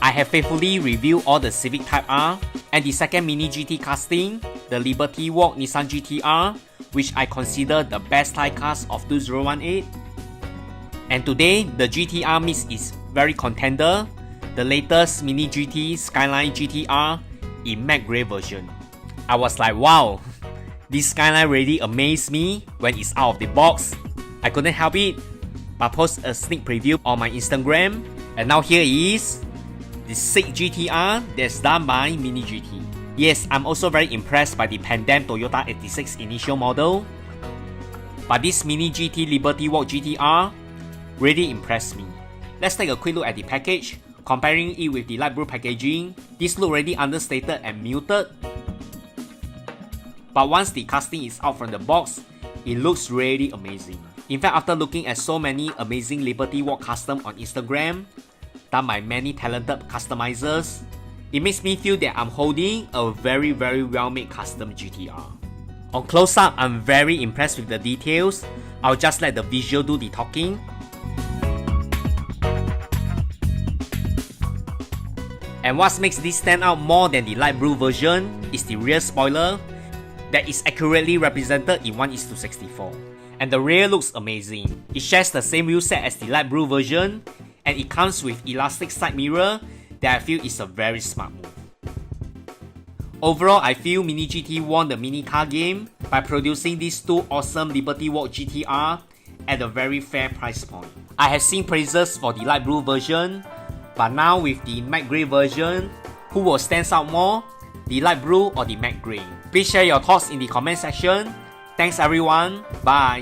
I have faithfully reviewed all the Civic Type R and the second Mini GT casting, the Liberty Walk Nissan GTR, which I consider the best Thai cars of 2018. And today, the GTR meets its very contender, the latest Mini GT Skyline GTR in matte grey version. I was like, wow, this Skyline really amazed me when it's out of the box. I couldn't help it but post a sneak preview on my Instagram, and now here it is, the sick GTR that's done by Mini GT. Yes, I'm also very impressed by the Pandem Toyota 86 initial model, but this Mini GT Liberty Walk GTR really impressed me. Let's take a quick look at the package. Comparing it with the light blue packaging, this looks really understated and muted. But once the casting is out from the box, it looks really amazing. In fact, after looking at so many amazing Liberty Walk custom on Instagram, done by many talented customizers, it makes me feel that I'm holding a very well made custom GTR. On close up, I'm very impressed with the details. I'll just let the visual do the talking. And what makes this stand out more than the light blue version is the rear spoiler that is accurately represented in 1:64. And the rear looks amazing. It shares the same wheel set as the light blue version, and it comes with elastic side mirror that I feel is a very smart move. Overall, I feel Mini GT won the mini car game by producing these two awesome Liberty Walk GTR at a very fair price point. I have seen praises for the light blue version, but now with the matte grey version, who will stand out more, the light blue or the matte grey? Please share your thoughts in the comment section. Thanks everyone, bye!